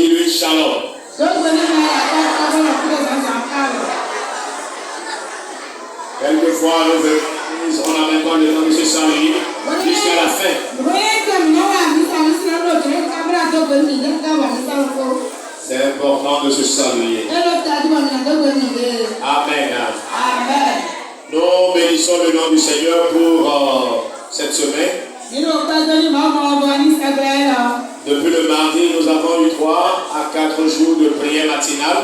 dit lui shalom. Quelquefois, nous venons, on a même pas le temps de se saluer jusqu'à la fin. C'est important de se saluer. Amen. Amen. Nous bénissons le nom du Seigneur pour cette semaine. Depuis le mardi, nous avons eu 3 à 4 jours de prière matinale.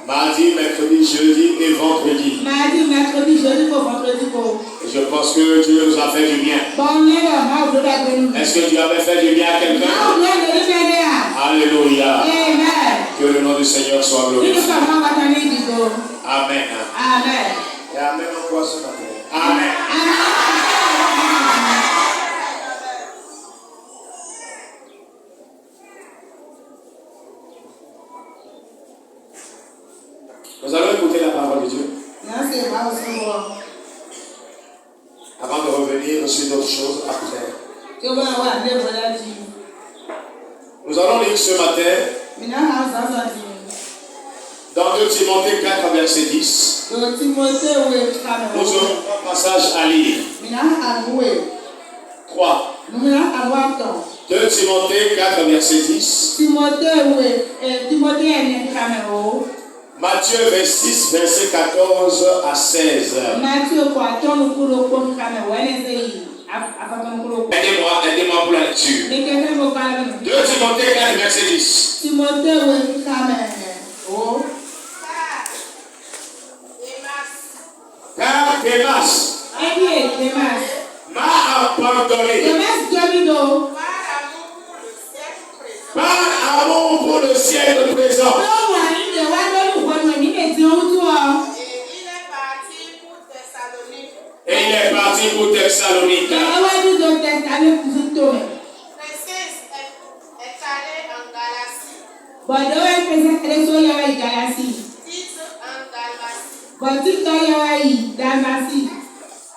Mardi, mercredi, jeudi et vendredi. Et je pense que Dieu nous a fait du bien. Est-ce que Dieu avait fait du bien à quelqu'un? Alléluia. Que le nom du Seigneur soit glorifié. Amen. Amen. Et Amen en quoi ce matin? Amen. Nous allons écouter la parole de Dieu. Avant de revenir sur d'autres choses après. Nous allons lire ce matin dans 2 Timothée 4, verset 10. Nous aurons un passage à lire. 3. 2 Timothée 4, verset 10. Matthieu 26, verset 14 à 16. Aidez-moi pour la lecture. 2 Timothée 4, verset 10. Car Démas m'a abandonné par amour pour le siècle présent. Et il est parti pour Thessalonique.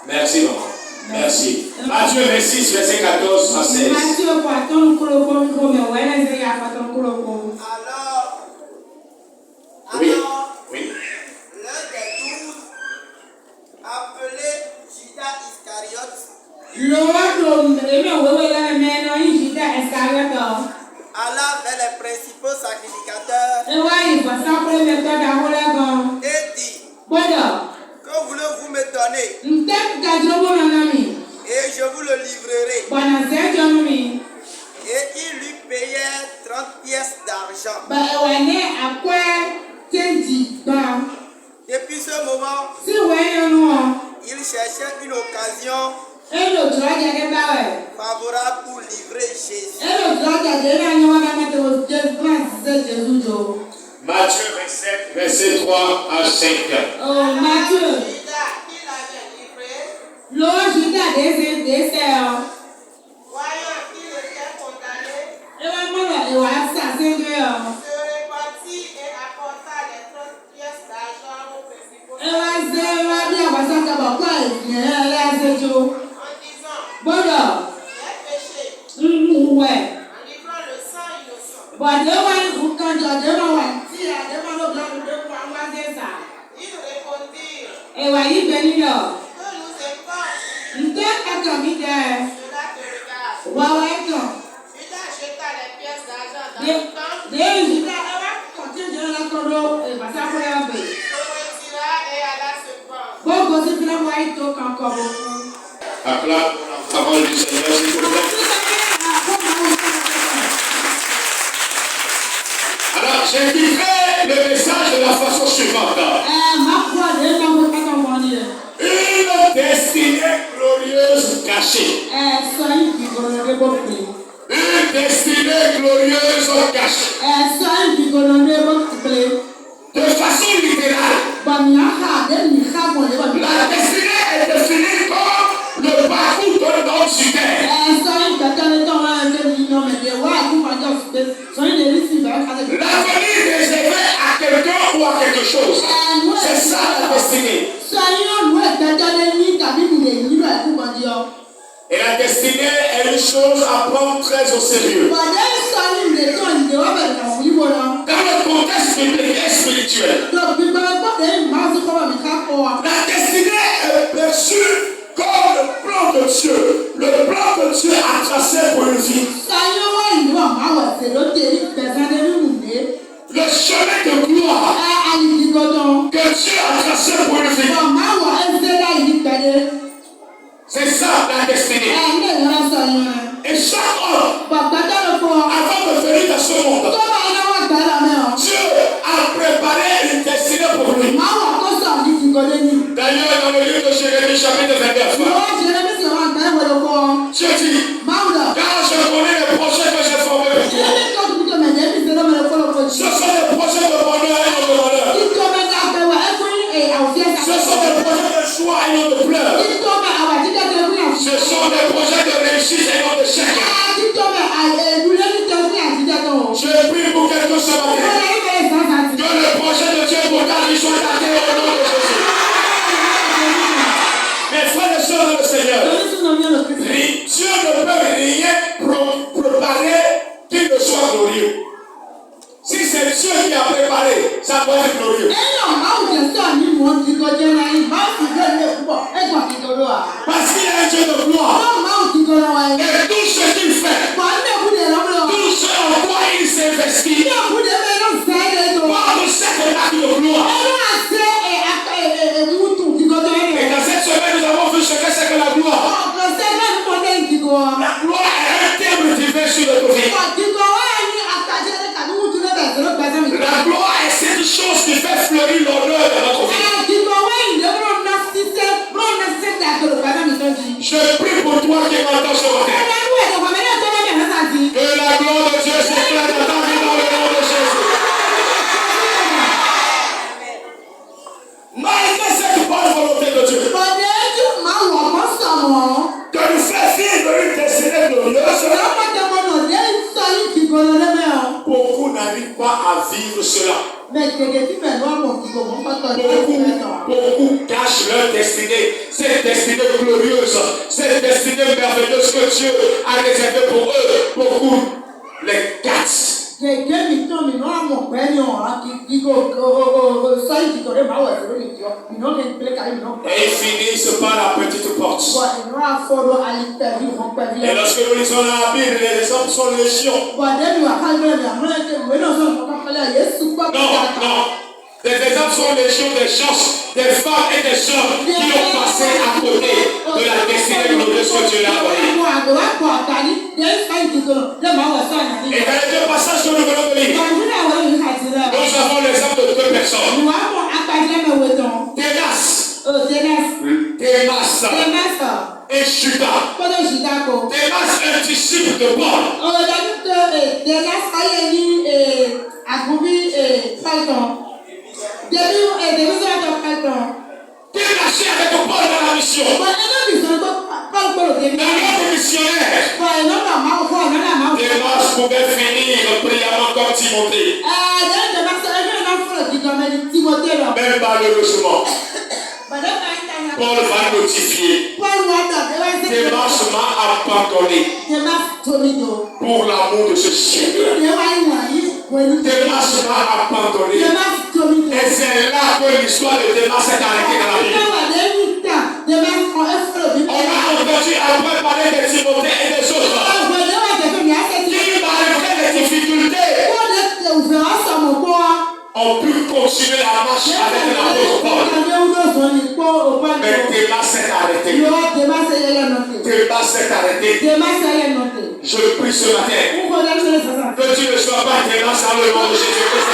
Merci, maman. Merci. Matthieu 26, verset 14 à 16. Oui. Oui. L'un des 12, appelé Judas Iscariote, alla vers les principaux sacrificateurs et dit: que voulez-vous me donner? Et je vous le livrerai. Et il lui payait 30 pièces d'argent. Depuis ce moment, il cherchait une occasion favorable pour livrer Jésus. Matthieu 27, verset 3 à 5. Voyant qu'il était condamné, se répartit et apporta les 30 pièces d'argent aux principaux en disant: j'ai péché, en livrant le sang innocent. Ils répondirent: que nous épargne, cela te regarde. Judas jeta les pièces d'argent dans le temple, se retira et alla se pendre. Acclame la parole du Seigneur, s'il vous plaît. Alors, j'indiquerai le message de la façon suivante. Une destinée glorieuse cachée. Une destinée glorieuse cachée. De façon littérale, la destinée est définie comme le parcours d'un homme sur terre. L'avenir réservé à quelqu'un ou à quelque chose. C'est ça la destinée. Et la destinée est une chose à prendre très au sérieux. Dans le contexte biblique et spirituel, la destinée est perçue comme le plan de Dieu. Le plan que Dieu a tracé pour une vie. Le chemin de gloire que Dieu a tracé pour une vie. C'est ça la destinée. Et chaque homme, avant de venir dans ce monde, Dieu a préparé une destinée pour lui. D'ailleurs, dans le livre de Jérémie, chapitre 29, Dieu dit, car je connais les projets que j'ai formés pour toi. Ce sont des projets de bonheur et non de malheur. Ce sont des projets de joie et non de pleurs. Ce sont des projets de réussite et non de chèque. Je prie pour quelque chose ce matin. Que le projet de Dieu pour ta vie soit atteint au nom de Jésus. Mes frères et sœurs dans le Seigneur, Dieu ne peut rien préparer qui ne soit glorieux. Si c'est Dieu qui a préparé, ça doit être glorieux. Parce qu'il est un Dieu de gloire. Et tout ce qu'il fait, tout ce en quoi il s'investit, par cette acte de gloire. Et dans cette semaine, nous avons vu ce que c'est que la gloire. La gloire est un terme divin sur notre vie. La gloire est cette chose qui fait fleurir l'honneur de notre vie. Je prie pour toi qui m'entends ce matin. Que la gloire de Dieu s'éclaire dans ta vie dans le nom de Jésus. Malgré cette bonne volonté de Dieu, de nous faire vivre une destinée glorieuse, beaucoup n'arrivent pas à vivre cela. Beaucoup cachent leur destinée, cette destinée glorieuse, cette destinée merveilleuse que Dieu a réservée pour eux. Beaucoup les cachent. Et ils finissent par la petite porte. Et lorsque nous lisons la Bible, les exemples sont légion. Non. Les exemples sont légion des gens, des femmes et des hommes qui ont passé à côté de la destinée glorieuse que Dieu a envoyée. Et dans les deux passages que nous venons de lire, nous avons l'exemple de deux personnes. Démas et Judas. Démas est un disciple de Paul. Démarché avec Paul dans la mission. Dans notre missionnaire, Démas pouvait finir brillamment comme Timothée. Même malheureusement, Paul va notifier. Démas m'a abandonné pour l'amour de ce siècle. Démas m'a abandonné. Et c'est là que l'histoire de Démas s'est arrêtée dans la Bible. On a entendu après parler de Timothée et des autres qui, malgré les difficultés, ont pu continuer la marche avec l'apôtre Paul. Mais Démas s'est arrêté. Démas s'est arrêté. Je prie ce matin que tu ne sois pas Démas dans le nom de Jésus-Christ.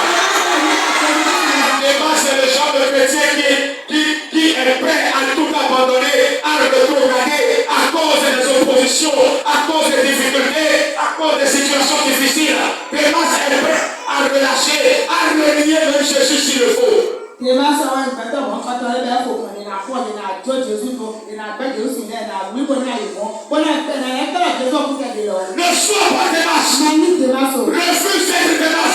Démas, c'est le genre de chrétien qui est prêt à tout abandonner, à rétrograder à cause des oppositions, à cause des difficultés, à cause des situations difficiles. Démas est prêt à relâcher, à renier même Jésus s'il le faut. Ne sois pas Démas. Refuse d'être Démas.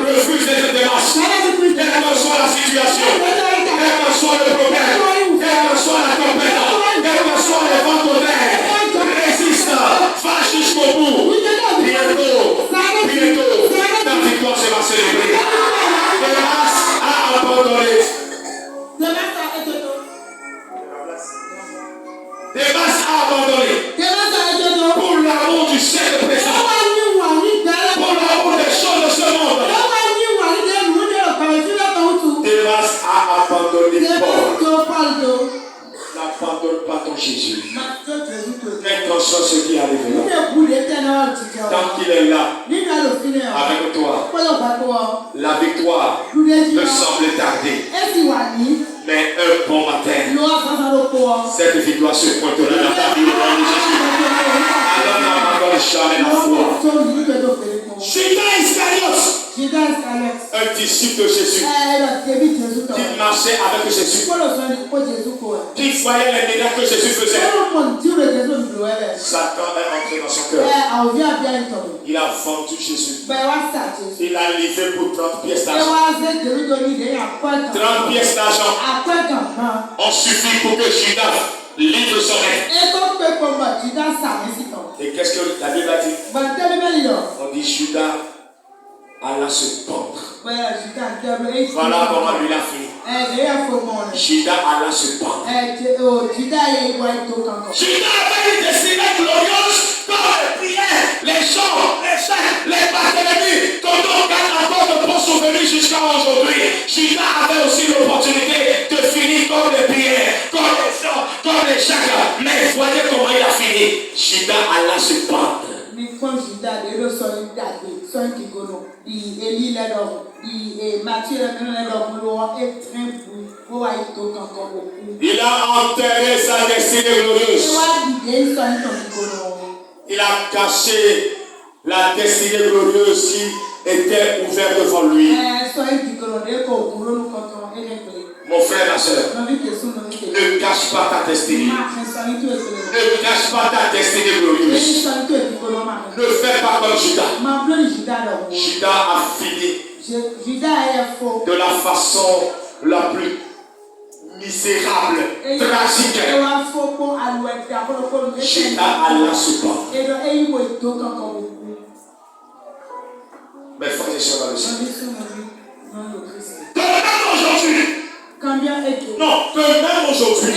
Refuse d'être Démas. Quelle que soit la situation, quel que soit le problème, quelle que soit la tempête, quel que soit les vents de terre, Jésus. Fais conscience ce qui arrive là. Tant qu'il est là, avec toi, la victoire peut sembler tarder. Mais un bon matin, cette victoire se pointera dans ta vie au nom de Jésus. Alors n'abandonne jamais la foi. Judas Iscariote, un disciple de Jésus, qui marchait avec Jésus, qui voyait les miracles que Jésus faisait. Satan est entré dans son cœur. Il a vendu Jésus. Il a livré pour 30 pièces d'argent. 30 pièces d'argent ont suffi pour que Judas livre son maître. Et qu'est-ce que la Bible a dit? On dit Judas alla se pendre. Voilà comment lui a fini. Judas alla se pendre. Judas avait une destinée glorieuse quand il priait. Les gens, les chefs, les Barthélemy, comme on garde encore de bons souvenirs jusqu'à aujourd'hui. Judas avait aussi l'opportunité de finir comme les prières, comme les gens, comme les chacun. Mais voyez comment il a fini. Judas alla se pendre. Il a enterré sa destinée glorieuse. Il a caché la destinée glorieuse qui était ouverte devant lui. Mon frère, ma soeur, ne cache pas ta destinée. Ne cache pas ta destinée glorieuse. Ne fais pas comme Judas. Judas a fini de la façon la plus misérable, tragique. Judas alla se pendre. Mes frères et sœurs dans le Seigneur. Non, que même aujourd'hui,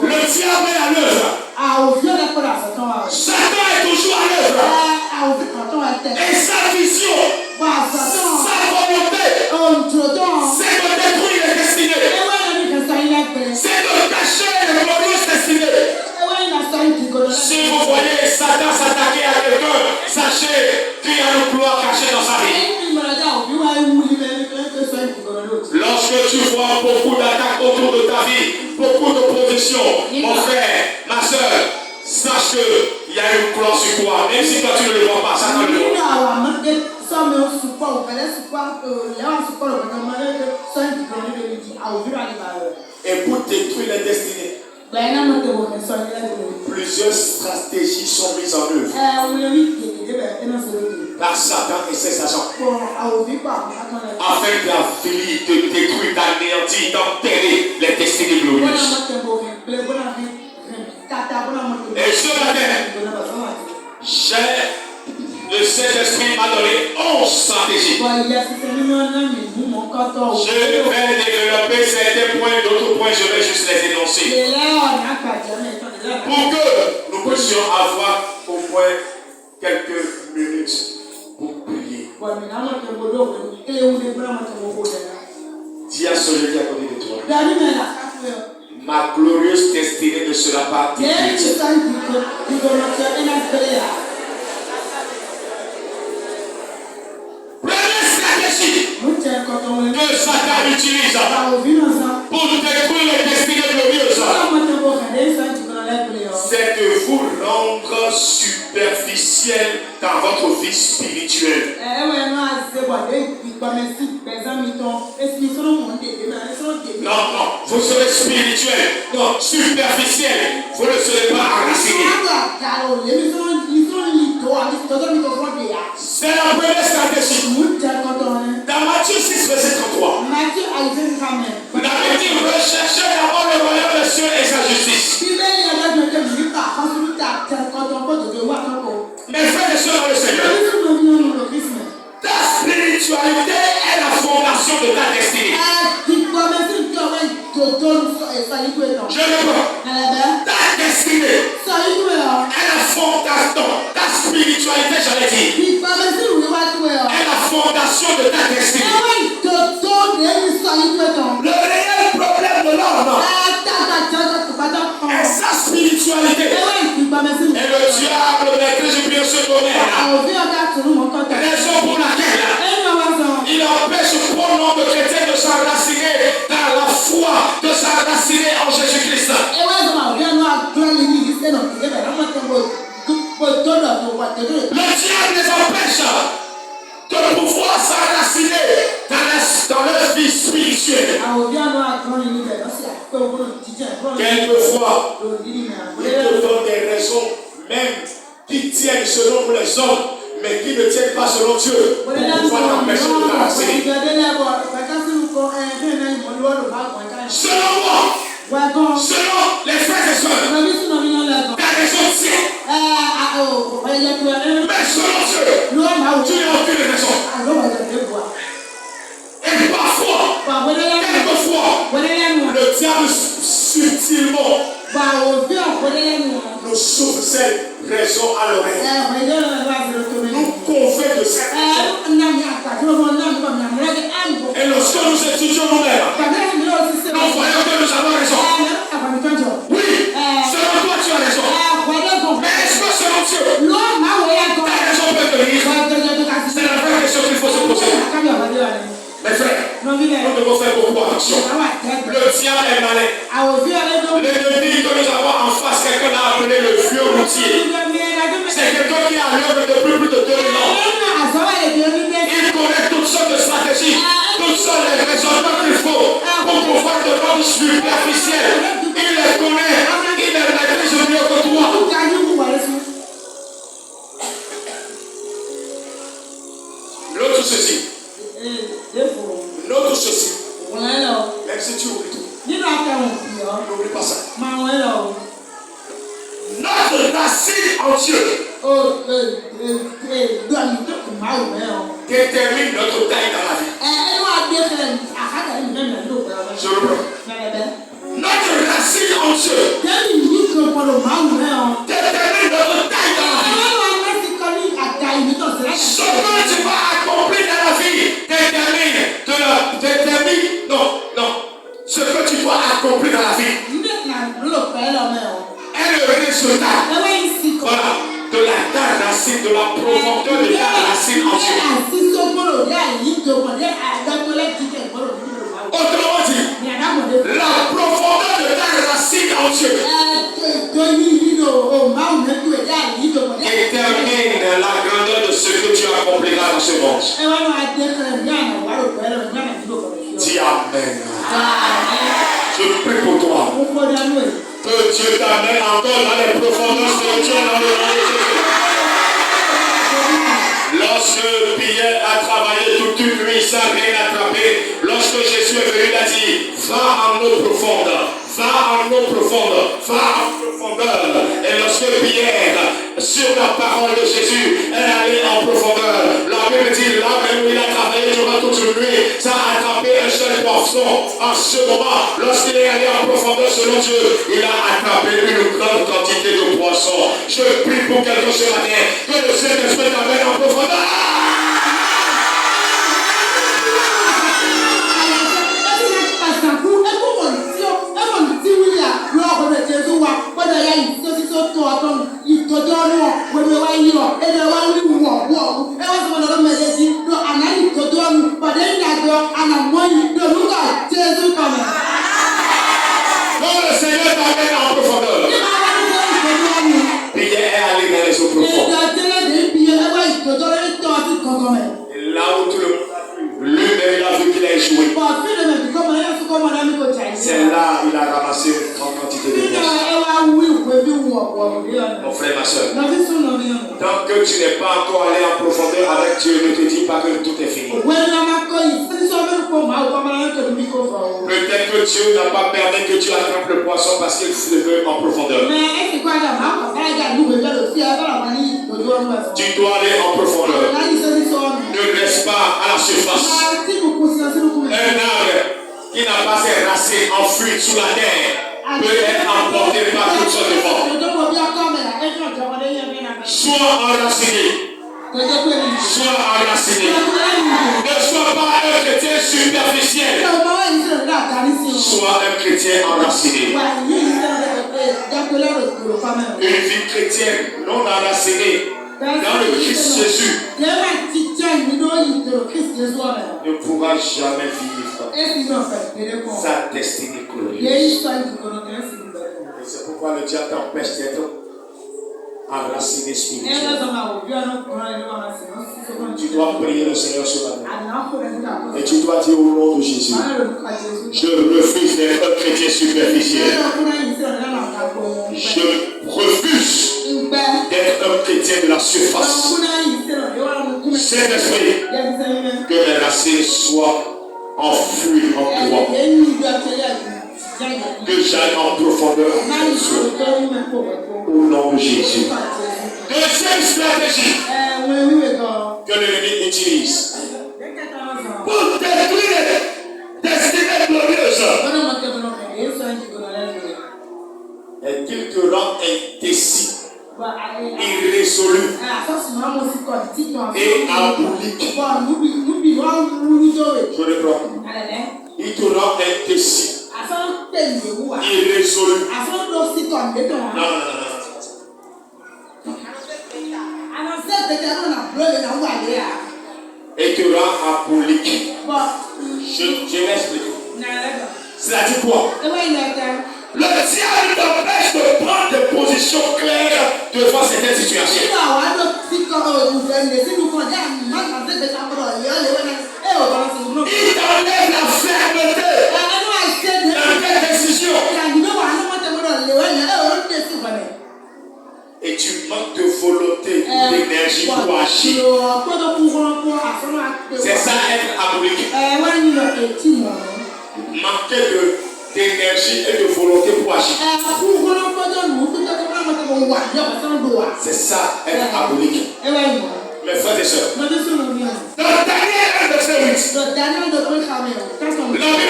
le diable est à l'œuvre. Satan est toujours à l'œuvre. Et sa vision, sa volonté, c'est de détruire les destinées. C'est de cacher les glorieuses destinées. Si vous voyez Satan s'attaquer à quelqu'un, sachez qu'il y a une gloire cachée dans sa vie. Lorsque tu vois beaucoup d'attaques autour de ta vie, beaucoup d'opposition, mon frère, ma soeur, sache qu'il y a une gloire sur toi. Même si toi tu ne le vois pas, Satan le voit. Et pour détruire les destinées, plusieurs stratégies sont mises en œuvre par Satan et ses agents afin d'avilir, de détruire, d'anéantir, d'enterrer les destinées glorieuses. Et ce matin, le Saint-Esprit m'a donné 11 stratégies. Je vais développer certains points, d'autres points, je vais juste les énoncer. Pour que nous puissions avoir au moins quelques minutes pour prier. Dis à celui qui est à côté de toi. Ma glorieuse destinée ne sera pas détruite. Que Satan utilise pour détruire les destinées glorieuses, c'est de vous rendre superficiel dans votre vie spirituelle. Non, vous serez spirituel, non, superficiel, vous ne serez pas enraciné. C'est la première stratégie. Dans Matthieu 6, verset 33, vous avez dit recherchez d'abord le royaume des cieux et sa justice. Mes frères et sœurs dans le Seigneur, ta spiritualité est la fondation de ta destinée. Je réponds, ta destinée est la fondation, ta spiritualité, j'allais dire, est la fondation de ta destinée. Le réel problème de l'homme est sa s'enraciner en Jésus-Christ. Le diable les empêche de pouvoir s'enraciner dans leur vie spirituelle. Quelquefois, il te donne des raisons, même qui tiennent selon les hommes, mais qui ne tiennent pas selon Dieu, pour pouvoir t'empêcher de t'enraciner. Selon moi, selon les frères et sœurs, ta raison tient. Mais selon Dieu, tu n'as aucune raison. Et parfois, quelquefois, le diable subtilement nous souffle cette raison à l'oreille. Nous convainc de ça. Et lorsque nous étudions nous-mêmes, nous voyons que nous avons raison. Oui, selon toi tu as raison. Mais est-ce que selon Dieu, ta raison peut venir? C'est la vraie question qu'il faut se poser. Mes frères, nous devons faire beaucoup attention. Le diable est malin. L'ennemi que nous avons en face, quelqu'un a appelé le vieux routier. C'est quelqu'un qui a l'œuvre depuis plus de 2000 ans. Il connaît toutes sortes de stratégies, toutes sortes de raisonnements qu'il faut pour pouvoir te rendre superficiel. Il les connaît, il les maîtrise mieux que toi. L'autre ceci. Note ceci. Même si tu oublies tout. N'oublie pas ça. Notre racine en Dieu détermine notre taille dans la vie. Je le prends. Notre racine en Dieu détermine notre taille dans la vie. Ce que tu vas accomplir dans la vie ce que tu dois accomplir dans la vie est le résultat de ta racine, de la profondeur de ta racine en Dieu. Autrement dit, la profondeur de ta racine en Dieu détermine la grandeur de ce que tu accompliras dans ce monde. Dis Amen. Je prie pour toi. Que Dieu t'amène encore dans les profondeurs spirituelles dans le nom de Jésus. Lorsque Pierre a travaillé toute une nuit sans rien attraper, lorsque Jésus est venu, il a dit, va en eau profonde, va en eau profonde, va en profondeur. Et lorsque Pierre, sur la parole de Jésus, est allé en profondeur, la Bible dit, là même où il a travaillé durant toute une nuit, ça a attrapé un seul poisson. En ce moment, lorsqu'il est allé en profondeur selon Dieu, il a attrapé une grande quantité de poissons. Je prie pour quelqu'un ce matin, que le Saint-Esprit t'amène en profondeur. Quand le Seigneur t'amène en profondeur, Pierre est allé dans les eaux profondes. Et là où tout le monde a vu, lui-même il a vu qu'il a échoué. C'est là il a ramassé une grande quantité de poissons. Mon frère, ma soeur, tant que tu n'es pas encore allé en profondeur avec Dieu, ne te dis pas que tout est fini. Peut-être que Dieu n'a pas permis que tu attrapes le poisson parce qu'il veut en profondeur. Tu dois aller en profondeur. Ne reste pas à la surface. Un arbre qui n'a pas ses racines enfuies sous la terre peut être emporté par toutes sortes de vents. Sois enraciné. Sois enraciné. Ne sois pas un chrétien superficiel. Sois un chrétien enraciné. Une vie chrétienne non enracinée dans le Christ Jésus ne pourra jamais vivre sa destinée glorieuse. Et c'est pourquoi le diable t'empêche d'être enraciné spirituellement. Tu dois prier le Seigneur sur la terre. Et tu dois dire au nom de Jésus, je refuse d'être un chrétien superficiel. Je refuse d'être un chrétien de la surface. Saint-Esprit, que mes racines soient enfouies en toi. Que j'aille en profondeur au nom de Jésus. Deuxième stratégie que l'ennemi utilise pour détruire les destinées glorieuses est qu'il te rend indécis, irrésolu et aboulique. Je reprends. Il te rend indécis, irrésolu. Non. Et te rend aboulique. Je m'explique. C'est-à-dire quoi? Le diable t'empêche de prendre des positions claires devant certaines situations. Il t'enlève la fermeté dans tes décisions. Et tu manques de volonté, d'énergie pour agir. C'est ça être aboulique. Manquer d'énergie et de volonté pour agir. C'est ça être aboulique. Mes frères et sœurs. Dans Daniel 1, verset 8. La Bible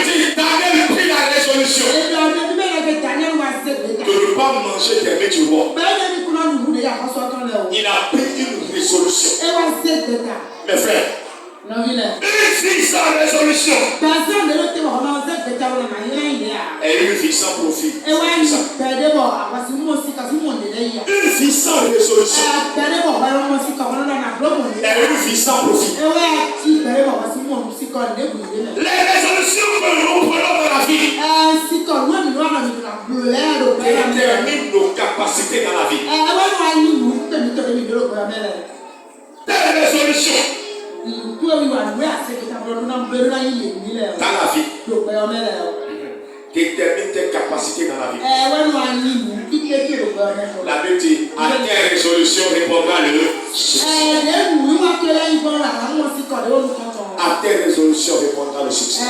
dit Daniel prit la résolution de ne pas manger des mets du roi. Il a pris une résolution. Mes frères, une vie sans résolution et une vie sans profit. Une vie sans résolution et une vie sans profit. Les résolutions que nous prenons dans la vie déterminent nos capacités dans la vie. Des résolutions dans la vie détermine tes capacités dans la vie. La Bible dit à tes résolutions répondra le succès. À tes résolutions répondra le succès.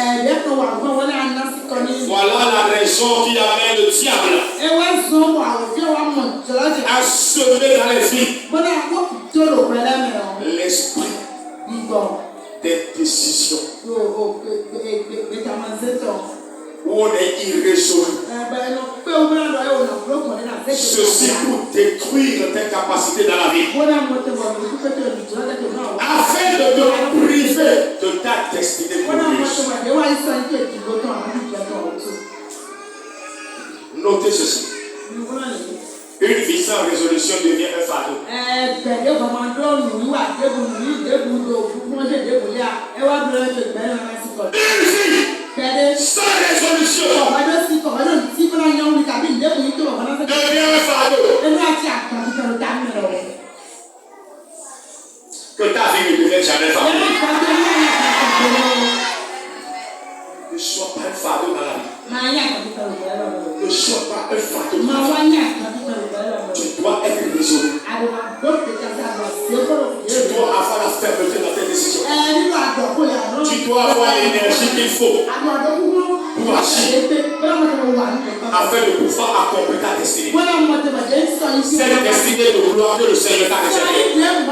Voilà la raison qui amène le diable à semer dans les vies l'esprit des décisions où on est irrésolu. Ceci pour détruire tes capacités dans la vie, afin de te priver de ta destinée glorieuse. Notez ceci. Une vie sans résolution devient un fardeau. Une vie sans résolution devient un fardeau. Que ta vie ne devienne jamais fardeau. Ne sois pas un fardeau dans la vie. Ne sois pas un fardeau dans la vie. Tu dois être résolu. Tu dois avoir la fermeté dans tes décisions. Tu dois avoir l'énergie qu'il faut pour agir afin de pouvoir accomplir ta destinée. C'est la destinée de gloire que le Seigneur t'a réservée.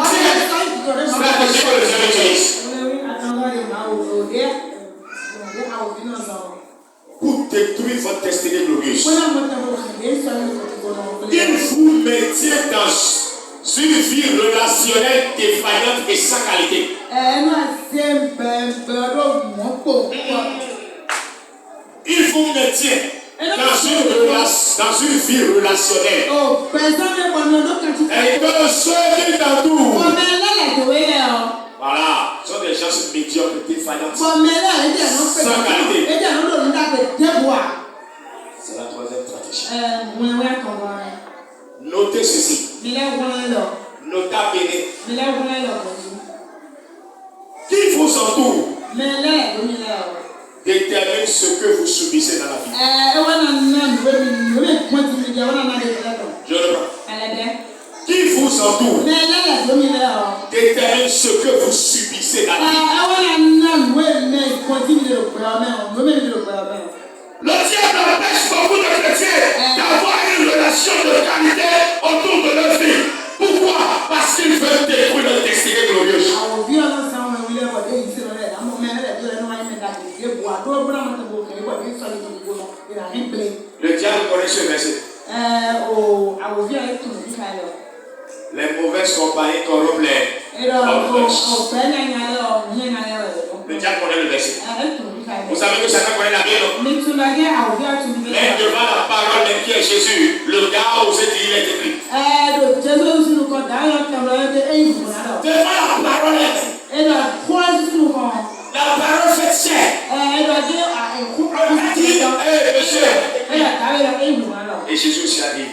C'est la stratégie que le Seigneur utilise pour détruire votre destinée glorieuse. Il vous maintient dans une vie relationnelle défaillante et sans qualité. Il vous maintient dans une relation dans une vie relationnelle. Et que ceux qui t'entourent, voilà, sont des gens médiocres, défaillants, sans qualité. C'est la troisième stratégie. Notez ceci. Notez. Qui vous entoure détermine ce que vous subissez dans la vie. Je reprends. Qui vous entoure détermine ce que vous subissez dans la vie. Le diable empêche beaucoup de chrétiens d'avoir une relation de qualité autour de leur vie. Pourquoi? Parce qu'ils veulent détruire leur destinée glorieuse. Le diable connaît ce verset. Les mauvaises compagnies corrompent les mauvaises. Le diable connaît le verset. Vous savez que chacun connaît la Bible. Mais devant la parole de qui est Jésus, le gars a osé dire il est écrit. Devant la parole, la parole fait chair. Et Jésus aussi a dit,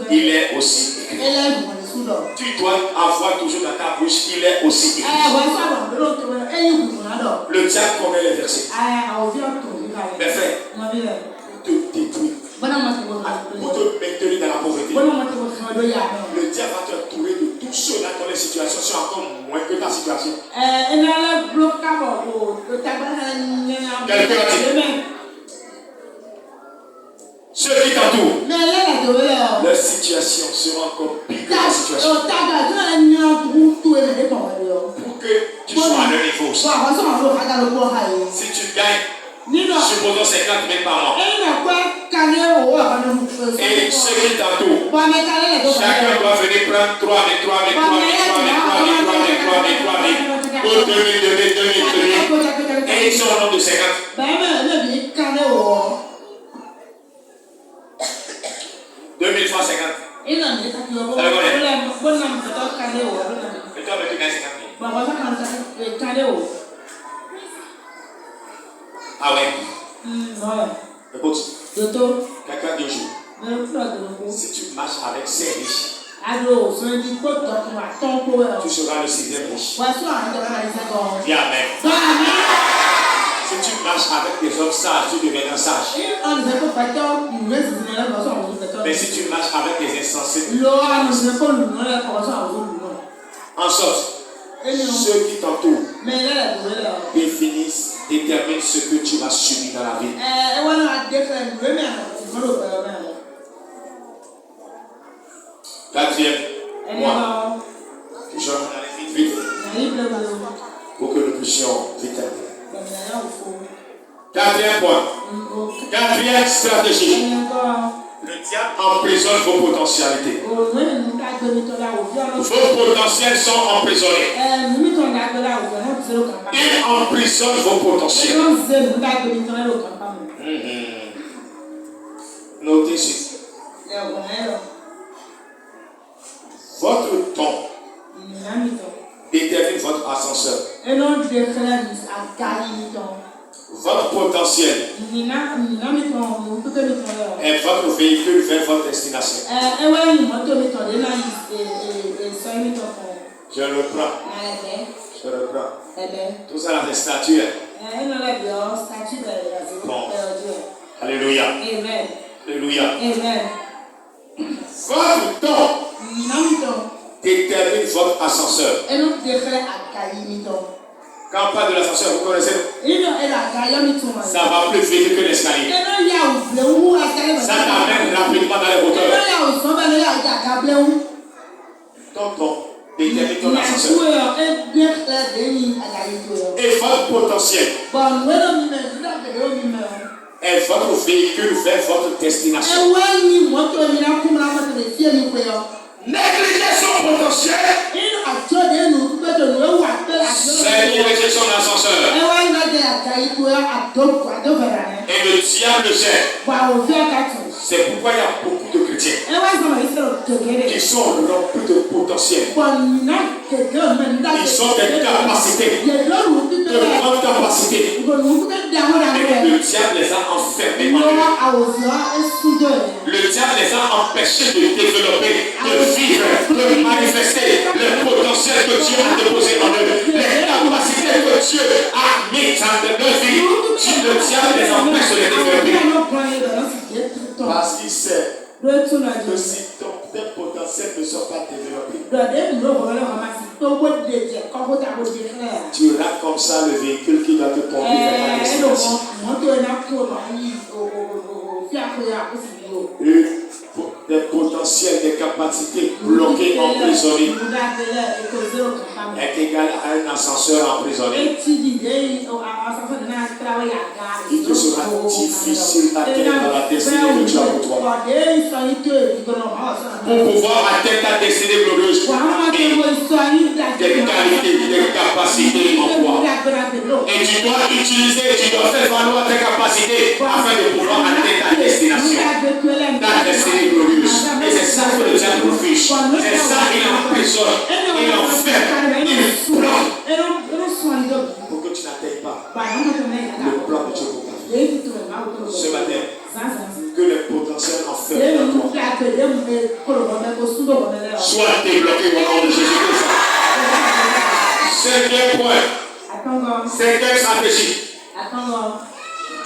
il est aussi écrit. Tu dois avoir toujours dans ta bouche, il est aussi écrit. Le diable connaît les versets. Mais frère, pour te détruire, pour te maintenir dans la pauvreté, le diable va te entourer de tout cela dans les situations sont encore moins que ta situation. Quelqu'un dit, ceux qui t'entourent, leur situation sera encore pire que ta situation. Pour que tu sois à leur niveau. Si tu gagnes, supposons 50 000 par mois. Et ceux qui t'entourent, chacun doit venir prendre 3 000 pour 2 000. Et ils sont au nombre de 50. 2000 fois 50. Et toi, mais tu gagnes 50 000. Ah ouais. Écoute. Quelqu'un dit aujourd'hui. Si tu marches avec ces riches, tu seras le 6e riche. Dis amen. Si tu marches avec des hommes sages, tu deviendras sage. Mais si tu marches avec des insensés, en sorte, ceux qui t'entourent déterminent ce que tu vas subir dans la vie. Quatrième point. Je vais aller vite. Pour que nous puissions vite terminer. Quatrième point. Quatrième stratégie. Le diable emprisonne vos potentialités. Vos potentiels sont emprisonnés. Il emprisonne vos potentiels. Notez ceci. Votre ton détermine votre ascenseur. Votre potentiel est votre véhicule vers votre destination. Je reprends. Tout ça, c'est statut. Bon. Alléluia. Alléluia. Votre temps détermine votre ascenseur. Quand on parle de l'ascenseur, vous connaissez? Ça va plus vite que l'escalier. Ça t'amène rapidement dans les hauteurs. Ton temps détermine ton ascenseur. Et votre potentiel est votre véhicule vers votre destination. Négliger son potentiel, c'est négliger son ascenseur. Et le diable sait. C'est pourquoi pourquoi il y a beaucoup de chrétiens qui sont remplis de potentiel. Ils ont des capacités, de grandes capacités. Et le diable les a enfermés en eux. Le diable les a empêchés de développer, de vivre, de manifester le potentiel que Dieu a déposé en eux. Les capacités que Dieu a mises dans leur vie, le diable les empêche de les développer. Parce qu'il sait que si tes potentiels ne sont pas développés, tu rates comme ça le véhicule qui va te conduire vers ta destination. Des potentiels, des capacités bloquées, emprisonnées est égal à un ascenseur emprisonné. Il te sera difficile d'atteindre la destinée de Dieu pour toi. Pour pouvoir atteindre ta destinée glorieuse, des qualités, des capacités en toi. Et tu dois utiliser, tu dois faire valoir tes capacités afin de pouvoir atteindre ta destination, ta destinée glorieuse. Et c'est ça que le diable fiche. C'est ça qu'il emprisonne, il enferme, il bloque. Pour que tu n'atteignes pas le plan de Dieu pour ta vie. Ce matin, que le potentiel enfermé en toi soit débloqué au nom de Jésus-Christ. Cinquième point. Cinquième stratégie.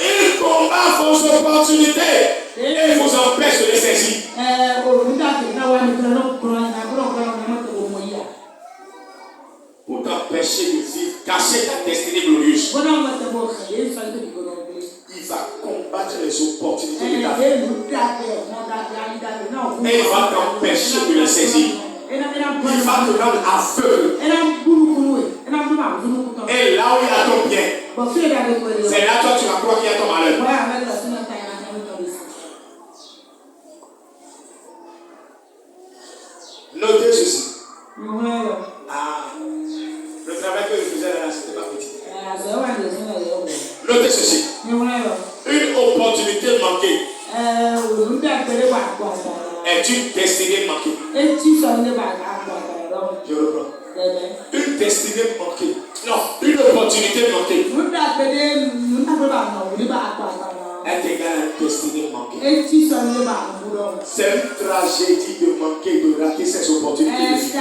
Il combat vos opportunités et vous empêche de les saisir. Pour t'empêcher de vivre, cacher ta destinée glorieuse. Il va combattre les opportunités de ta vie. Et il va t'empêcher de les saisir. Il va te rendre aveugle. Et là où il y a ton bien, c'est là toi tu vas croire qu'il y a ton malheur. Notez ceci. Le travail que je faisais là, c'était pas petit. Notez ceci. Une opportunité manquée est une destinée manquée. Je reprends. Une destinée manquée. Non, une opportunité manquée est égale à une destinée manquée. C'est une tragédie de manquer, de rater ces opportunités de vie.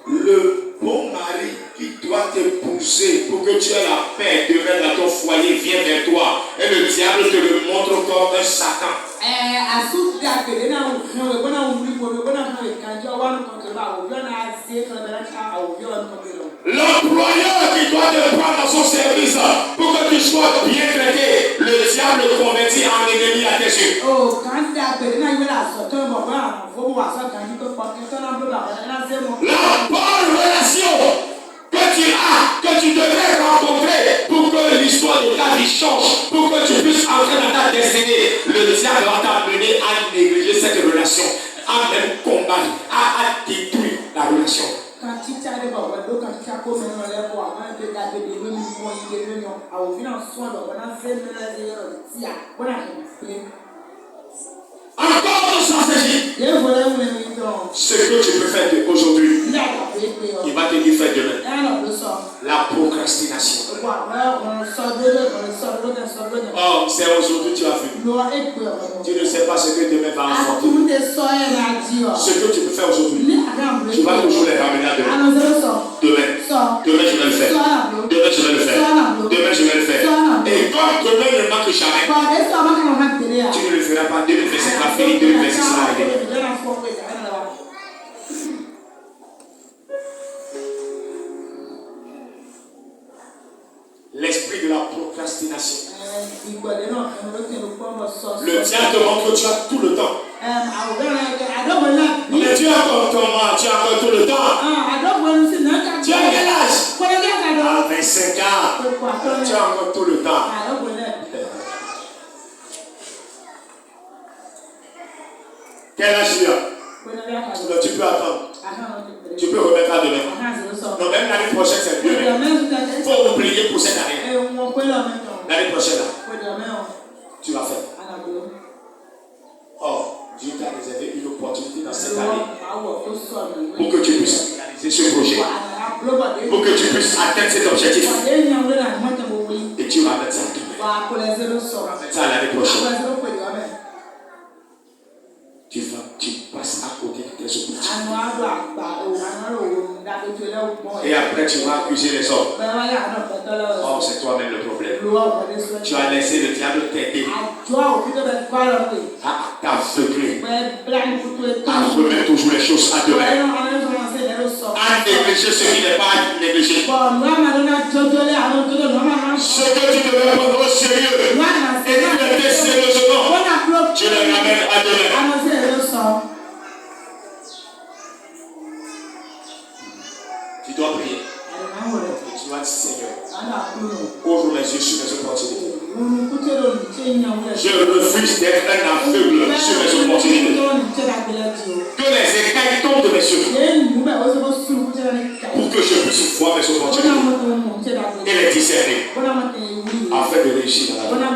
Le bon mari qui doit t'épouser pour que tu aies la paix, demeure dans ton foyer, vient vers toi. Et le diable te le montre comme un Satan. L'employeur qui doit te prendre dans son service pour que tu sois bien traité, le diable le convertit en ennemi à tes yeux. La bonne relation que tu as, que tu devrais rencontrer pour que l'histoire de ta vie change, pour que tu puisses entrer dans ta destinée, le diable va t'amener à négliger cette relation, à même combattre, à détruire la relation. Encore une stratégie. Ce que tu peux faire aujourd'hui, il va te dire faire demain. La procrastination. Oh, c'est aujourd'hui que tu as vu. Tu ne sais pas ce que demain va affronter. Ce que tu peux faire aujourd'hui, tu vas toujours les ramener à demain. Demain je vais le faire. Demain je vais le faire. Demain je vais le faire. Et comme demain ne manque jamais, tu ne le feras pas. 2025 va finir, 2026 va arriver. L'esprit de la procrastination. Le diable te montre que tu as tout le temps. Mais tu as encore ton temps, tu as encore tout le temps. Tu as quel âge? 25 ans. Tu as encore tout le temps. Quel âge tu as? Donc tu peux attendre. Tu peux remettre à demain. Non, même l'année prochaine, c'est mieux. Il faut oublier pour cette année. L'année prochaine, tu vas faire. Oh, Dieu t'a réservé une opportunité dans cette année pour que tu puisses réaliser ce projet, pour que tu puisses atteindre cet objectif. Et tu vas mettre ça à l'année prochaine. Tu passes à côté de tes objectifs. Et après, tu vas accuser les autres. Oh, c'est toi-même le problème. Tu as laissé le diable t'aider à t'aveugler, à remettre toujours les choses à demain, à négliger ce qui n'est pas négligé. Ce que tu devais prendre au sérieux et tu l'étais sérieusement, tu le ramènes à demain. Tu dois prier. Et tu vas dire, Seigneur, ouvre mes yeux sur mes opportunités. Je refuse d'être un aveugle sur mes opportunités. Que les écailles tombent de mes yeux pour que je puisse voir mes opportunités et les discerner afin de réussir dans la vie.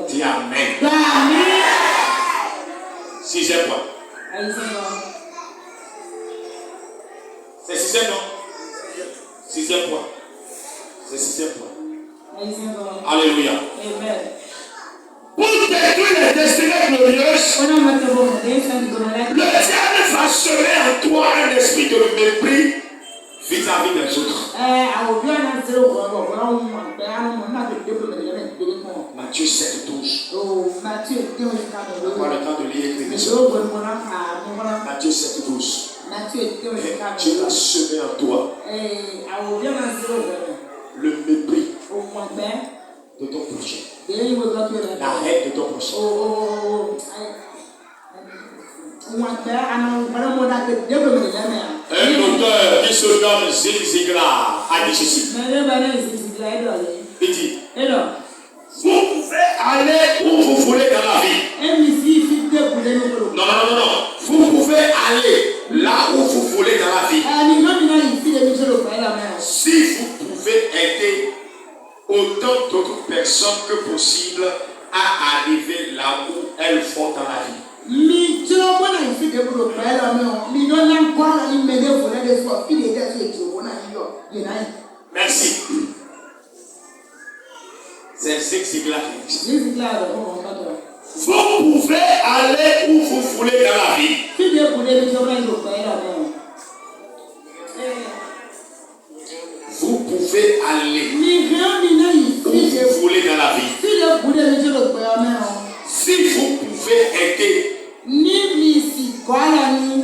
Dis Amen. Sixième point. C'est sixième, non? Sixième point. C'est sixième point. Alléluia. Pour détruire les destinées glorieuses, le diable va semer en toi un esprit de mépris vis-à-vis des autres. Matthieu 7, 12. On n'a pas le temps de lire les Matthieu 7, 12. Dieu a semé en toi le mépris de ton prochain, la haine de ton prochain. Un auteur qui se nomme Zig Ziglar a dit ceci. Il dit, vous pouvez aller où vous voulez dans la vie. Non. Vous pouvez aller là où vous voulez dans la vie. Si vous pouvez aider autant d'autres personnes que possible à arriver là où elles vont dans la vie. Merci. C'est Zig Ziglar qui dit. Vous pouvez aller où vous voulez dans la vie. Vous pouvez aller où vous voulez dans la vie. Si vous pouvez aider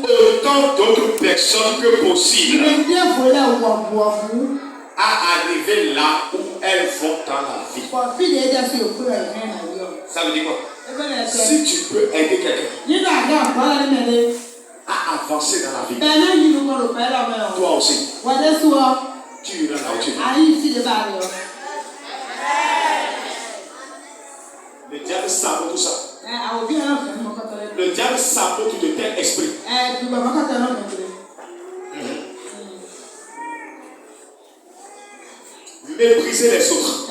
autant d'autres personnes que possible à arriver là où elles vont dans la vie. Ça veut dire quoi? Si tu peux aider quelqu'un à avancer dans la vie, toi aussi, tu iras là où tu veux. Le diable sabote tout ça. Le diable sabote de tel esprit. Mépriser les autres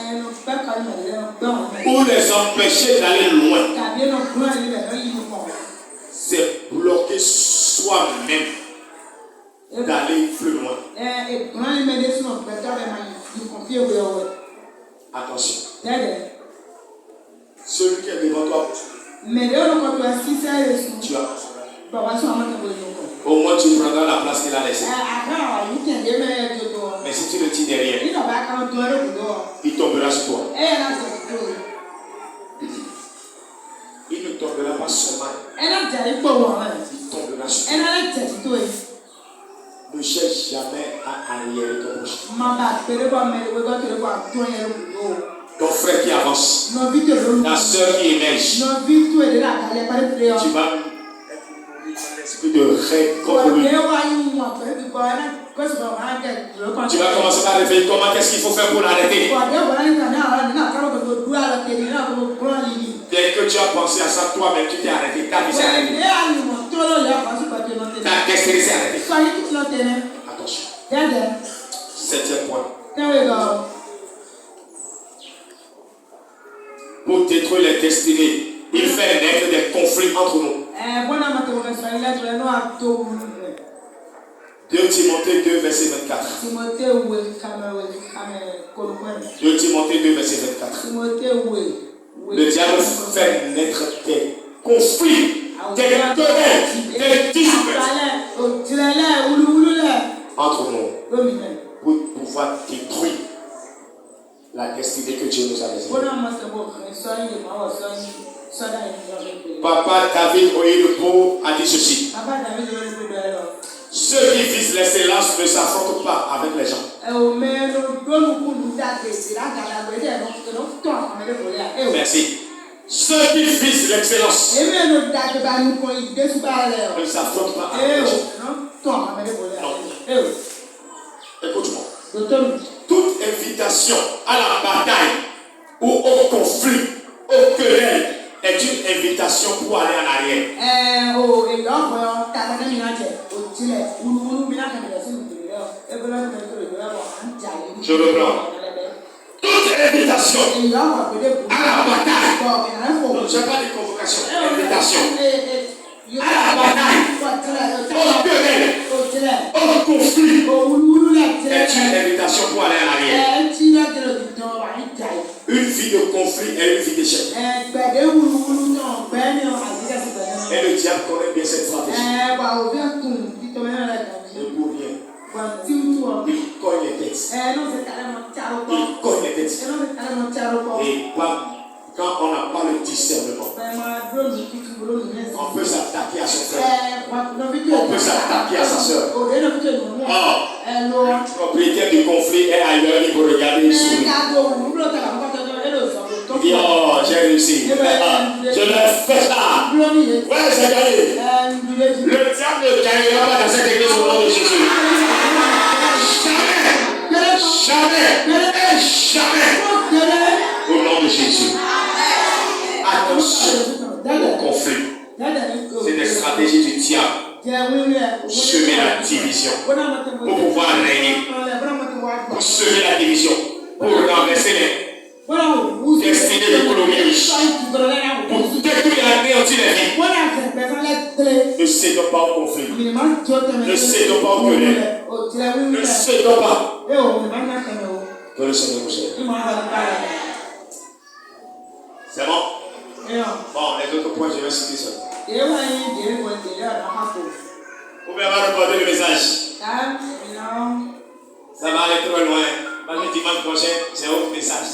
ou les empêcher d'aller loin, c'est bloquer soi-même d'aller plus loin. Attention. Celui qui est devant toi, tu as. Au moins tu prendras la place qu'il a laissée. Mais si tu le tiens derrière, il tombera sur toi. Il ne tombera pas seulement. Il tombera sur toi. Ne cherche jamais à arriérer ton prochain. Ton frère qui avance, ta soeur qui émerge, tu vas l'esprit de rêve contre lui. Tu vas commencer à réfléchir comment qu'est-ce qu'il faut faire pour l'arrêter. Dès que tu as pensé à ça, toi-même tu t'es arrêté. Ta vie s'est arrêtée. Ta destinée s'est arrêtée. Attention. Septième point. pour détruire les destinées. Il fait naître des conflits entre nous. 2 Timothée 2, verset 24. 2 Timothée 2, verset 24. Le diable fait naître des conflits, des querelles, des disputes entre nous pour pouvoir détruire la destinée que Dieu nous a réservée. Papa David Oyedepo a dit ceci. Ceux qui visent l'excellence ne s'affrontent pas avec les gens. Merci. Ceux qui visent l'excellence ne s'affrontent pas avec les gens. Écoute-moi. Toute invitation à la bataille ou au conflit, au querelle, est une invitation pour aller en arrière. Je reprends. Toute invitation à la bataille. Non, je n'ai pas de convocation. Invitation. À la bataille. Au querelle. Au conflit. Est une invitation pour aller en arrière. Une vie de conflit est une vie d'échec. Et le diable connaît bien cette stratégie. Et pour rien. Il cogne les têtes. Il cogne les têtes. Et quand on n'a pas le discernement, on peut s'attaquer à son frère. On peut s'attaquer à sa soeur. Or, le propriétaire du conflit est ailleurs, il faut regarder et sourire. Il dit, oh, j'ai réussi. Je l'ai fait là. Ouais, j'ai gagné. Le diable ne gagnera pas dans cette église au nom de Jésus. Jamais. Et jamais. Au nom de Jésus. Attention au conflit. C'est des stratégies du diable pour semer la division, pour pouvoir régner, pour semer la division, pour renverser les destinées de l'économie riche, pour détruire et anéantir les vies. Ne cédons pas au conflit. Ne cédons pas au querelle. Ne cédons pas. Que le Seigneur nous aide. C'est bon? Bon, les autres points, je vais citer ça. Vous pouvez avoir reporté le message. Ça va aller trop loin. Parce que dimanche prochain, c'est un autre message.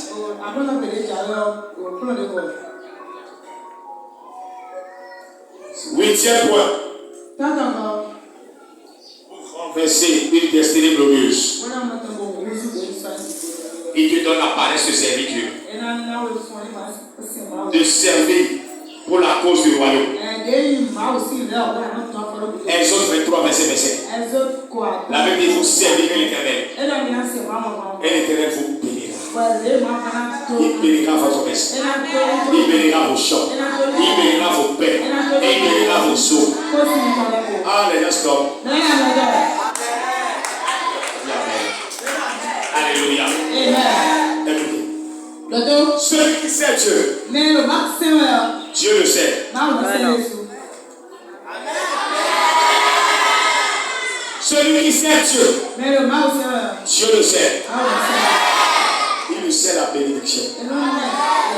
8e point. Pour renverser une destinée glorieuse, il te donne la paresse de servir Dieu. De servir pour la cause du royaume. Exode 23, verset 27. La Bible dit vous servirez l'Éternel. Et l'Éternel vous bénira. Il bénira votre maison. Il bénira vos champs. Il bénira vos paix. Et il bénira vos eaux. Ah, les gens stop. Alléluia. Écoutez. Celui qui sait Dieu, Dieu le sait. Celui qui sait Dieu, Dieu le sait. Il lui sait la bénédiction,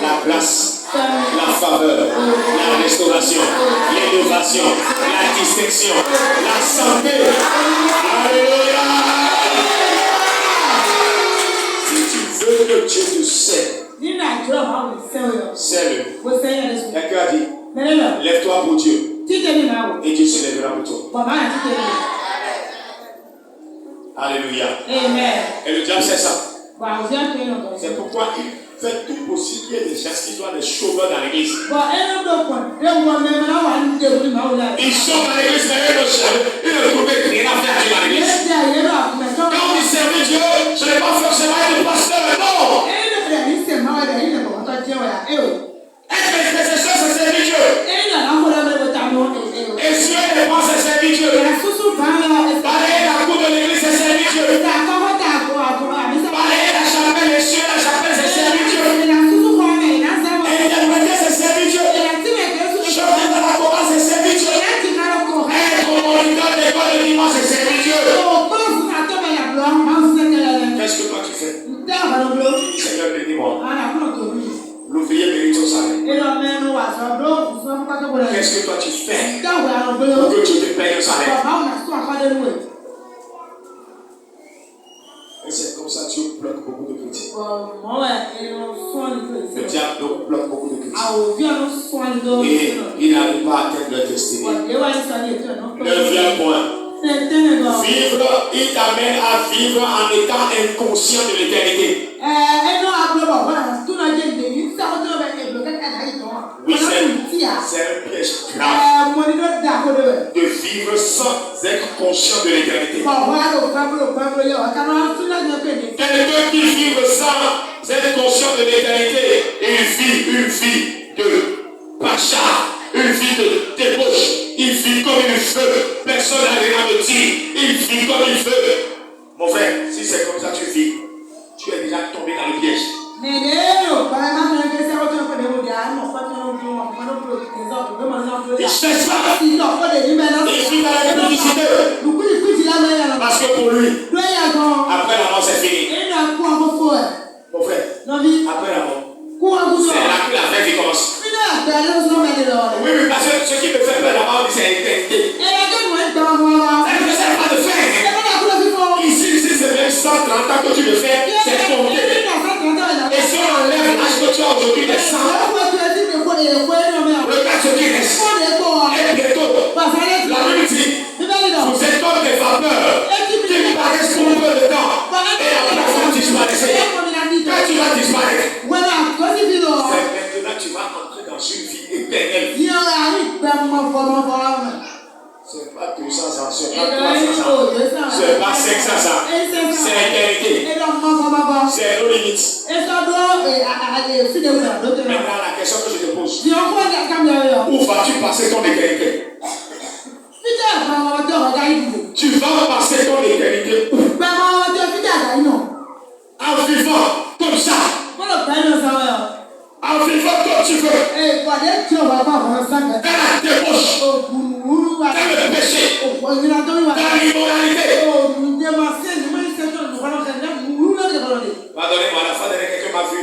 la grâce, la faveur, la restauration, l'innovation, la distinction, la santé. Alléluia. Si tu veux que Dieu te sait, sais-le. Quelqu'un a dit, lève-toi pour Dieu. Et Dieu se lèvera pour toi. Alléluia. Et le diable sait ça. C'est pourquoi il fait tout possible qu'il y ait des gens qui soient des chômeurs dans l'église. Ils sont dans l'église, mais ils ne trouvent rien à faire dans l'église. Quand on servait Dieu, ce n'est pas forcément être pasteur, non. Être intercesseur, c'est servir Dieu. Et si on ne pense à servir Dieu, balayer la cour de l'église, c'est servir Dieu. Balayer la chapelle, les cieux, la chapelle, c'est servir Dieu. Et Qu'est-ce que toi tu fais pour que tu te payes un salaire? Et c'est comme ça que tu bloques beaucoup de chrétiens. Le diable bloque beaucoup de chrétiens. Et il n'arrive pas à atteindre leur destinée. 9e point. Vivre, il t'amène à vivre en étant inconscient de l'éternité. Oui, c'est un piège grave de vivre sans être conscient de l'éternité. Quelqu'un qui vit sans être conscient de l'éternité, il vit une vie de pacha, une vie de débauche. Il vit comme il veut. Personne n'a rien à me dire. Il vit comme il veut. Mon frère, si c'est comme ça que tu vis, tu es déjà tombé dans le piège. Il cherche pas. Il vit dans la publicité. Parce que pour lui, après la mort, c'est fini. Mon frère, après la mort, c'est là que la vraie vie commence. Oui, mais parce que ce qui me fait peur là-bas, c'est l'éternité. Ça ne me sert pas de faire. Ici, c'est même 130 ans que tu le fais, c'est compté. Et si on enlève l'âge que tu as aujourd'hui des 100 ans, regarde ce qui reste. Et bientôt, la Bible dit, vous êtes comme des vapeurs qui paraissent pour un peu de temps. Et après, vous disparaissez. Quand tu vas disparaître, c'est maintenant tu vas entrer dans une vie éternelle. C'est pas 200 ans, c'est pas 300 ans, c'est pas 500 ans, c'est l'éternité. C'est nos limites. Maintenant, la question que je te pose, où vas-tu passer ton éternité? Tu vas passer ton éternité où? En vivant comme ça. En vivant comme tu veux. Dans la débauche. Dans le péché. Dans l'immoralité. Pardonnez-moi, la fois dernière, quelqu'un m'a vu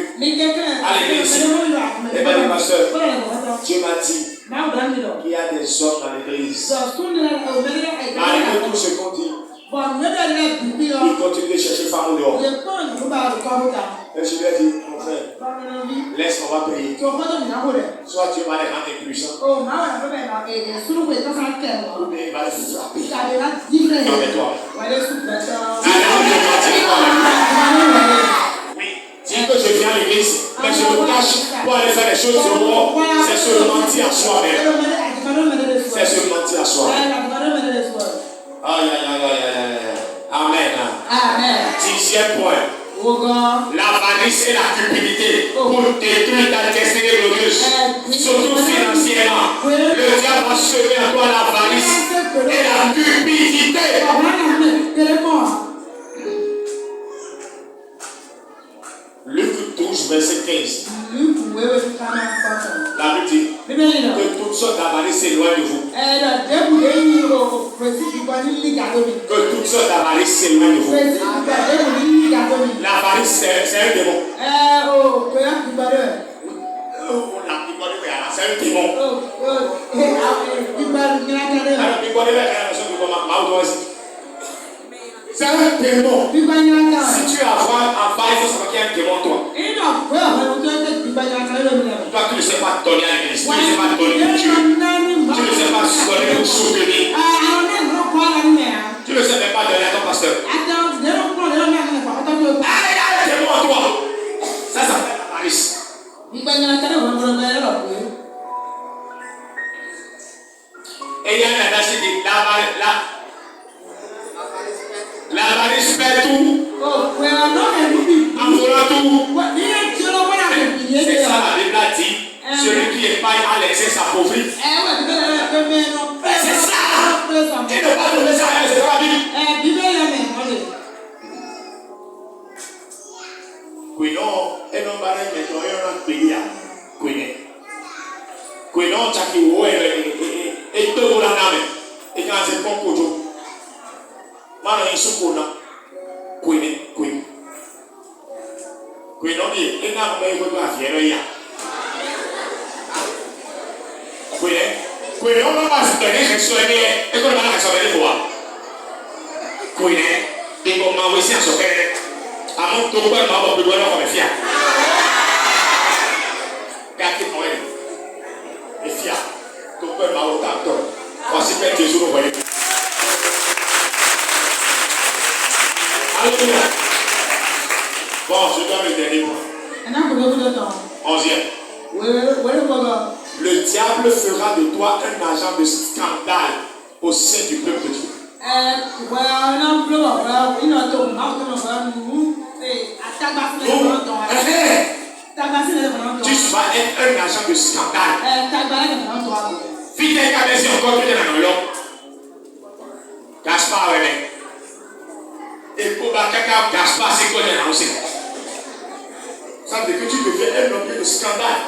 à l'église. Et m'a dit, pasteur, Dieu m'a dit qu'il y a des hommes dans l'église. Malgré tout ce qu'on dit, il continue de chercher femme au dehors. Et je lui ai dit, mon frère, laisse, on va prier. Soit Dieu va les rendre impuissants, ou bien il va les frapper. Non, mais toi. Oui, dis que je viens à l'église, mais je me cache pour aller faire des choses sur moi. C'est se mentir à soi-même. C'est se mentir à soi-même. Aïe, aïe, aïe, aïe, aïe. Amen. Amen. 10e point. L'avarice et la cupidité pour détruire ta destinée glorieuse, surtout financièrement. Le diable va semer en toi l'avarice et la cupidité. Luc 12, verset 15. La Bible dit que toutes sortes d'avarice s'éloignent de vous. Que toutes sortes d'avarice s'éloignent de vous. L'avarice, c'est un démon. C'est un démon. C'est un démon. Si tu as un bail, il faut qu'il y ait un démon en toi. Toi, tu ne sais pas donner à l'église. Tu ne sais pas donner Dieu. Tu ne sais pas donner pour soutenir. Tu ne sais même pas donner à ton pasteur. Il y a un démon en toi. Ça s'appelle l'avarice. Et il y a un adage qui dit l'avarice fait tout. En voulant tout. C'est ça la Bible a dit. Celui qui épargne à l'excès s'appauvrit. C'est ça. Tu ne pas donner ça à c'est pas la Bible. Quino, et non balai metto io non piglia. Quino c'ha chi vuoi e tu la nave. E quand c'est bon pour toi. Mano in sukuna. Quino di, e na mai ko ba fiero ya. Bon, je dois le dernier point. 11e. Le diable fera de toi un agent de scandale au sein du peuple de Dieu. Tu vas être un agent de scandale. Vite encore que tu es dans l'homme. Gaspard, et pour Gaspard, c'est quoi l'annoncer? Ça veut dire que tu deviens un objet de scandale.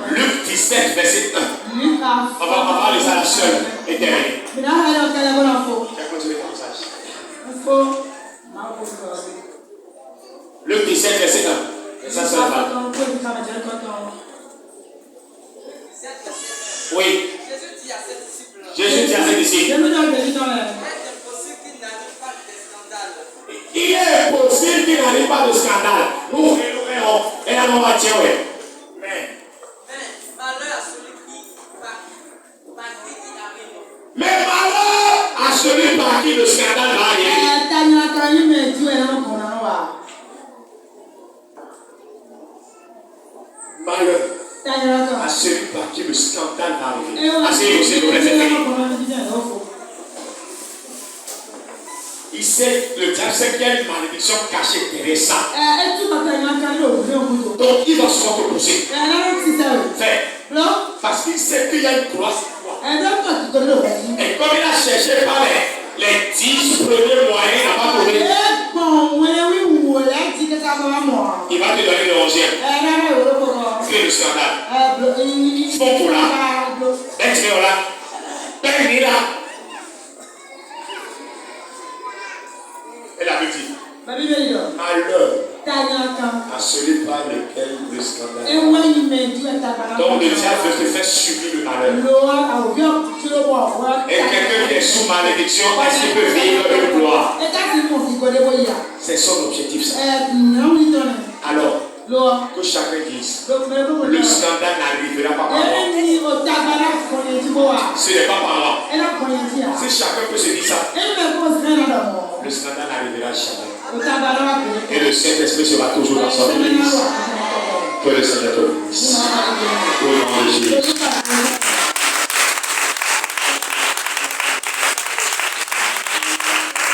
Luc 17, verset 1. On va aller à la seule et terminer. Tu as continué ton message. Luc 17, verset 1. Et ça, c'est la balle. Oui. Jésus dit à ses disciples. Il est possible qu'il n'arrive pas de scandale. Nous verrons. Et là, on va tirer. Mais malheur à celui par qui le scandale va arriver. Malheur à celui par qui le scandale va arriver. Asseyez-vous, s'il vous plaît. Il sait, le diable sait qu'il y a une malédiction cachée derrière ça. Donc il va se repousser. Fait. Parce qu'il sait qu'il y a une grâce pour toi. Et comme il a cherché par les 10 premiers moyens, il n'a pas trouvé. Il va te donner le 11e. C'est le scandale. Font pour là. Et la Bible dit, malheur à celui par lequel le scandale. Donc le diable veut te faire subir le malheur. Et quelqu'un qui est sous malédiction, est-ce qu'il peut vivre une gloire? C'est son objectif, ça. Alors, que chacun dise, le scandale n'arrivera pas par moi. Ce n'est pas par moi. Si chacun peut se dire ça, le scandale n'arrivera jamais. Et le Saint-Esprit sera toujours dans son église. Que le Seigneur te bénisse. Au nom de Jésus.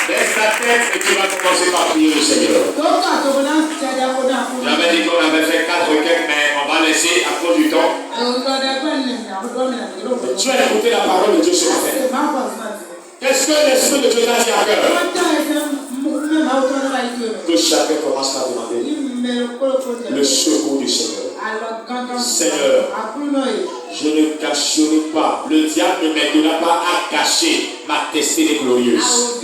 Baisse ta tête et tu vas commencer par prier le Seigneur. J'avais dit qu'on avait fait 4 requêtes, mais on va laisser à cause du temps. Tu as écouté la parole de Dieu ce matin. Qu'est-ce que l'Esprit de Dieu t'a dit à cœur? Que chacun commence par demander le secours du Seigneur. Seigneur, je ne cacherai pas. Le diable ne m'aidera pas à cacher ma destinée glorieuse.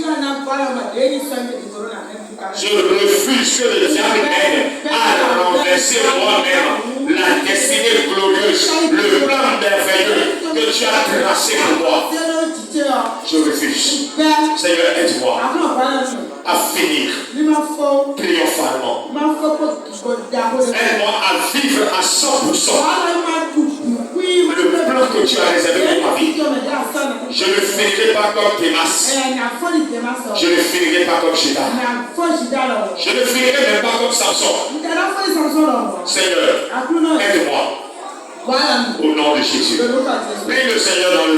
Je refuse que le diable m'aide à renverser moi-même la destinée glorieuse, le plan merveilleux que tu as tracé pour moi. Je refuse. Seigneur, aide-moi à finir triomphalement. Aide-moi à vivre à 100% le plan que tu as réservé pour ma vie. Je ne finirai pas comme Démas. Je ne finirai pas comme Judas. Je ne finirai même pas comme Samson. Seigneur, aide-moi. Au nom de Jésus. Prie le Seigneur dans le